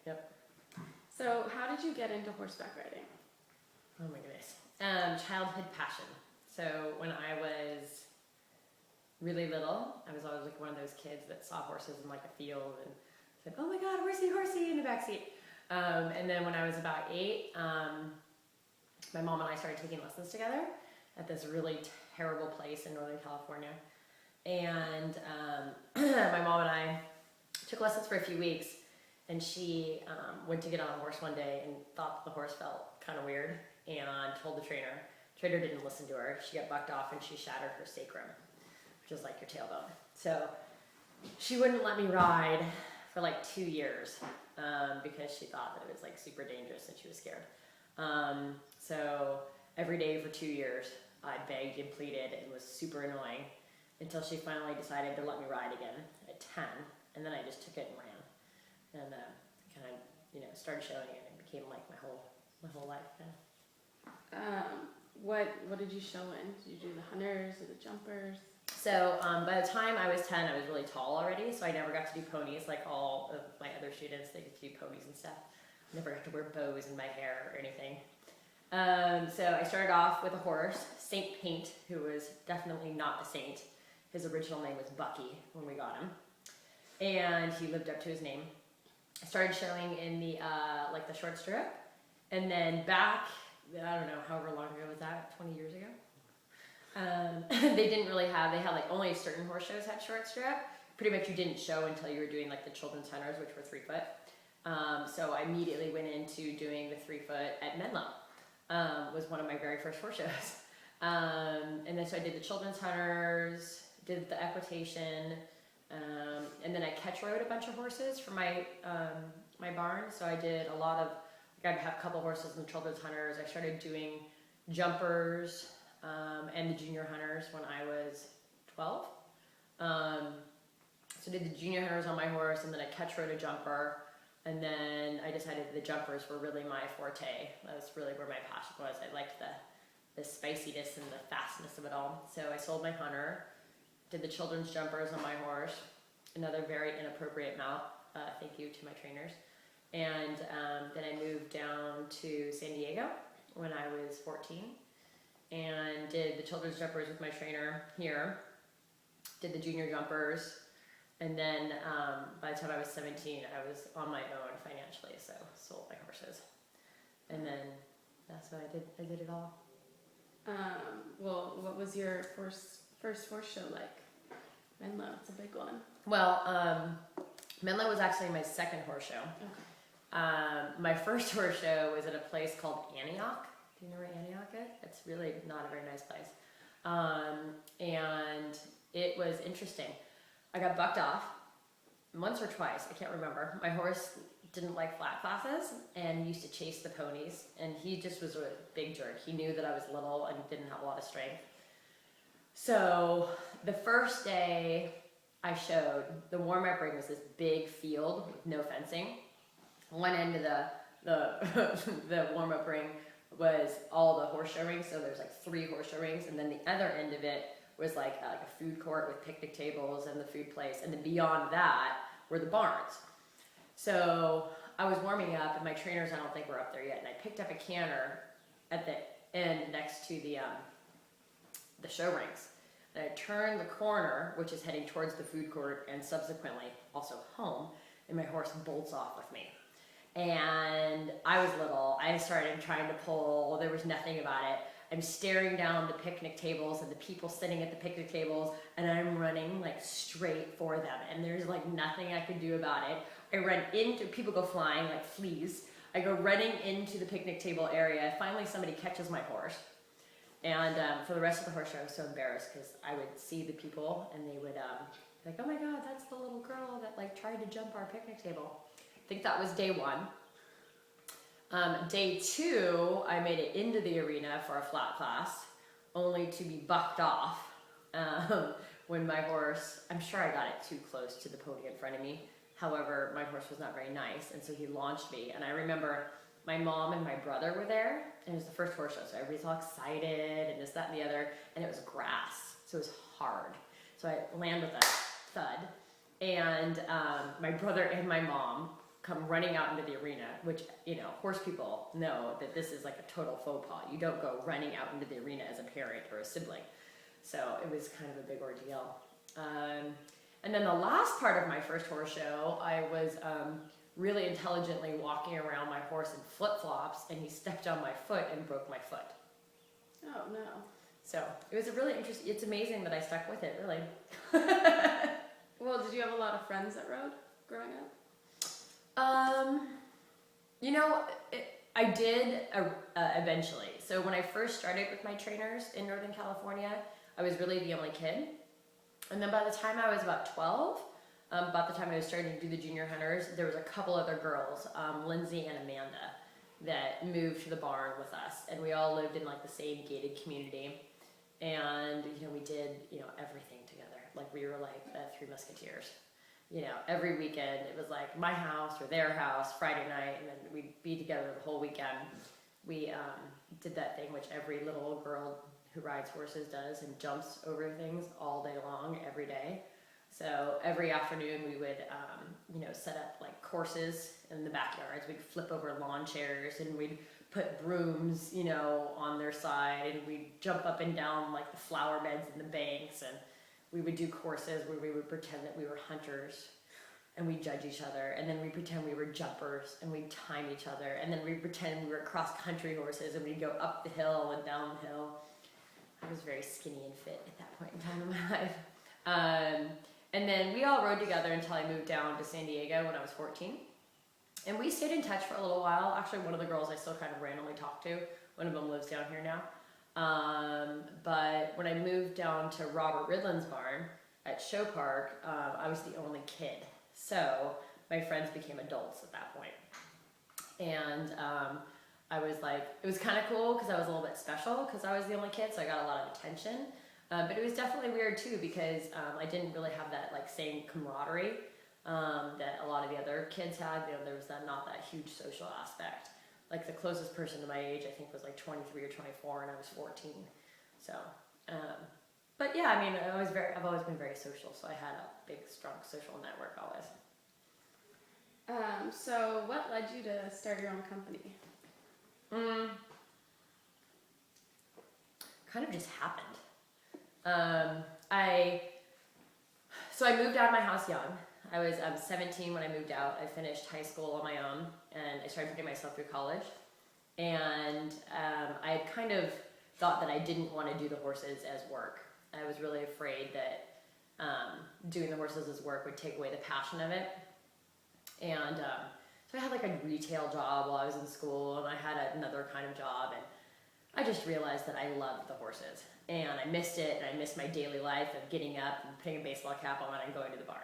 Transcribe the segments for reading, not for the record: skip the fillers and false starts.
Yep. So how did you get into horseback riding? Oh my goodness. Childhood passion. So when I was really little, I was always like one of those kids that saw horses in like a field and said, "Oh my God, horsey, horsey," in the backseat. And then when I was about 8, my mom and I started taking lessons together at this really terrible place in Northern California. And my mom and I took lessons for a few weeks, and she went to get on a horse one day and thought the horse felt kind of weird and told the trainer. Trainer didn't listen to her. She got bucked off and she shattered her sacrum, which is like your tailbone. So she wouldn't let me ride for like 2 years because she thought that it was like super dangerous and she was scared. So every day for 2 years, I begged and pleaded and was super annoying until she finally decided to let me ride again at 10, and then I just took it and ran, and kind of started showing it, and it became like my whole life. What did you show in? Did you do the hunters or the jumpers? So by the time I was 10, I was really tall already, so I never got to do ponies like all of my other students. They get to do ponies and stuff. I never got to wear bows in my hair or anything. So I started off with a horse, Saint Paint, who was definitely not a saint. His original name was Bucky when we got him, and he lived up to his name. I started showing in the like the short strip, and then back, I don't know, however long ago was that, 20 years ago? They didn't really have, they had like only certain horse shows had short strip. Pretty much you didn't show until you were doing like the children's hunters, which were 3 foot. So I immediately went into doing the 3 foot at Menlo. Was one of my very first horse shows. And then so I did the children's hunters, did the equitation, and then I catch rode a bunch of horses for my my barn. So I did a lot of, like I'd have a couple horses in the children's hunters. I started doing jumpers and the junior hunters when I was 12. So I did the junior hunters on my horse, and then I catch rode a jumper. And then I decided the jumpers were really my forte. That was really where my passion was. I liked the spiciness and the fastness of it all. So I sold my hunter, did the children's jumpers on my horse, another very inappropriate mount, thank you to my trainers. And then I moved down to San Diego when I was 14 and did the children's jumpers with my trainer here, did the junior jumpers. And then by the time I was 17, I was on my own financially, so sold my horses. And then that's what I did. I did it all. Well, what was your first horse show like? Menlo, it's a big one. Well, Menlo was actually my second horse show. Okay. My first horse show was at a place called Antioch. Do you know where Antioch is? It's really not a very nice place. And it was interesting. I got bucked off once or twice, I can't remember. My horse didn't like flat classes and used to chase the ponies, and he just was a big jerk. He knew that I was little and didn't have a lot of strength. So the first day I showed, the warm-up ring was this big field with no fencing. One end of the warm-up ring was all the horse show rings, so there's like 3 horse show rings, and then the other end of it was like a food court with picnic tables and the food place, and then beyond that were the barns. So I was warming up, and my trainers I don't think were up there yet, and I picked up a canter at the end next to the show rings. And I turned the corner, which is heading towards the food court and subsequently also home, and my horse bolts off with me. And I was little, I started trying to pull, there was nothing about it. I'm staring down the picnic tables and the people sitting at the picnic tables, and I'm running like straight for them, and there's like nothing I could do about it. I run into, people go flying like fleas. I go running into the picnic table area. Finally somebody catches my horse, and for the rest of the horse show I was so embarrassed because I would see the people and they would be like, "Oh my God, that's the little girl that like tried to jump our picnic table." I think that was day 1. Day 2, I made it into the arena for a flat class, only to be bucked off when my horse, I'm sure I got it too close to the pony in front of me. However, my horse was not very nice, and so he launched me. And I remember my mom and my brother were there, and it was the first horse show, so everybody's all excited, and this, that, and the other, and it was grass, so it was hard. So I land with a thud, and my brother and my mom come running out into the arena, which, you know, horse people know that this is like a total faux pas. You don't go running out into the arena as a parent or a sibling. So it was kind of a big ordeal. And then the last part of my first horse show, I was really intelligently walking around my horse in flip-flops, and he stepped on my foot and broke my foot. Oh, no. So it was a really interesting, it's amazing that I stuck with it, really. Well, did you have a lot of friends that rode growing up? You know, I did eventually. So when I first started with my trainers in Northern California, I was really the only kid. And then by the time I was about 12, about the time I was starting to do the junior hunters, there was a couple other girls, Lindsay and Amanda, that moved to the barn with us. And we all lived in like the same gated community. And, you know, we did, you know, everything together. Like we were like the Three Musketeers. You know, every weekend it was like my house or their house, Friday night, and then we'd be together the whole weekend. We did that thing which every little girl who rides horses does and jumps over things all day long, every day. So every afternoon we would, you know, set up like courses in the backyards. We'd flip over lawn chairs and we'd put brooms, you know, on their side, and we'd jump up and down like the flower beds in the banks, and we would do courses where we would pretend that we were hunters and we'd judge each other, and then we'd pretend we were jumpers and we'd time each other, and then we'd pretend we were cross-country horses and we'd go up the hill and down the hill. I was very skinny and fit at that point in time in my life. And then we all rode together until I moved down to San Diego when I was 14. And we stayed in touch for a little while. Actually, one of the girls I still kind of randomly talk to. One of them lives down here now. But when I moved down to Robert Ridland's barn at Show Park, I was the only kid. So my friends became adults at that point. And I was like, it was kind of cool because I was a little bit special because I was the only kid, so I got a lot of attention. But it was definitely weird too because I didn't really have that like same camaraderie that a lot of the other kids had. You know, there was not that huge social aspect. Like the closest person to my age, I think, was like 23 or 24, and I was 14. So, but yeah, I mean, I've always been very social, so I had a big, strong social network always. So what led you to start your own company? Kind of just happened. So I moved out of my house young. I was 17 when I moved out. I finished high school on my own, and I started putting myself through college. And I had kind of thought that I didn't want to do the horses as work. I was really afraid that doing the horses as work would take away the passion of it. And so I had like a retail job while I was in school, and I had another kind of job, and I just realized that I loved the horses. And I missed it, and I missed my daily life of getting up and putting a baseball cap on and going to the barn.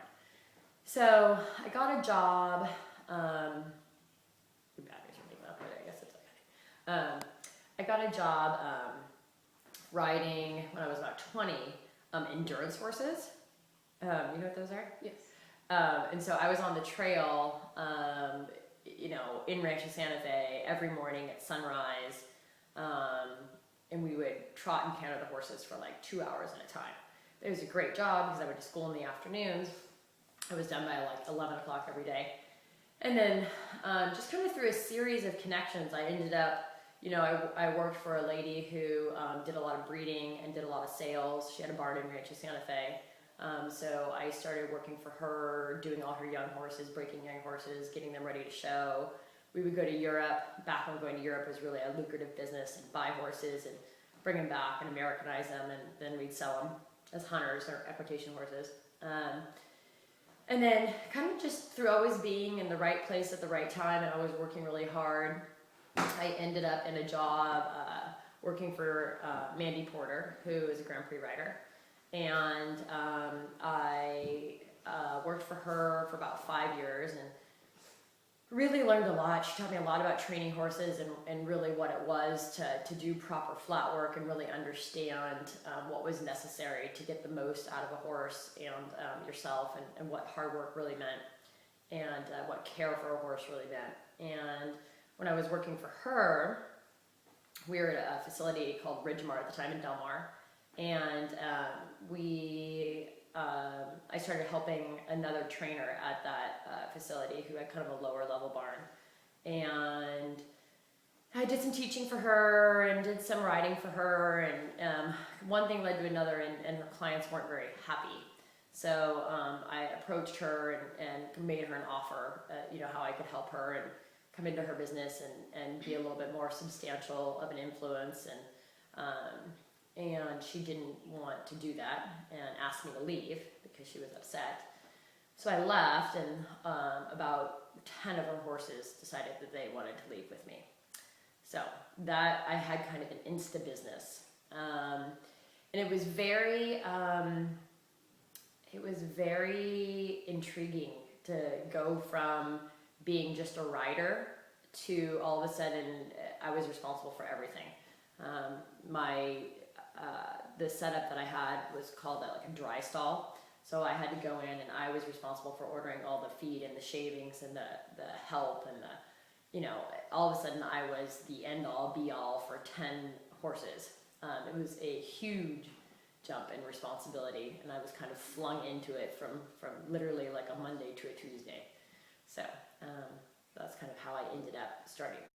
So I got a job, too bad there's something up there, I guess it's okay. I got a job riding, when I was about 20, endurance horses. You know what those are? Yes. And so I was on the trail, you know, in Rancho Santa Fe every morning at sunrise, and we would trot and canter the horses for like 2 hours at a time. It was a great job because I went to school in the afternoons. I was done by like 11 o'clock every day. And then just kind of through a series of connections, I ended up, you know, I worked for a lady who did a lot of breeding and did a lot of sales. She had a barn in Rancho Santa Fe. So I started working for her, doing all her young horses, breaking young horses, getting them ready to show. We would go to Europe. Back when going to Europe was really a lucrative business, and buy horses and bring them back and Americanize them, and then we'd sell them as hunters or equitation horses. And then kind of just through always being in the right place at the right time and always working really hard, I ended up in a job working for Mandy Porter, who is a Grand Prix rider. And I worked for her for about 5 years and really learned a lot. She taught me a lot about training horses and really what it was to do proper flat work and really understand what was necessary to get the most out of a horse and yourself, and what hard work really meant, and what care for a horse really meant. And when I was working for her, we were at a facility called Ridgemar at the time in Del Mar, and we I started helping another trainer at that facility who had kind of a lower level barn. And I did some teaching for her and did some riding for her, and one thing led to another, and her clients weren't very happy. So I approached her and made her an offer, how I could help her and come into her business and be a little bit more substantial of an influence. And she didn't want to do that and asked me to leave because she was upset. So I left, and about 10 of her horses decided that they wanted to leave with me. So that I had kind of an insta business, and it was very intriguing to go from being just a rider to all of a sudden I was responsible for everything. The setup that I had was called like a dry stall. So I had to go in and I was responsible for ordering all the feed and the shavings and the help and all of a sudden I was the end all be all for 10 horses. It was a huge jump in responsibility, and I was kind of flung into it from literally like a Monday to a Tuesday. So that's kind of how I ended up starting.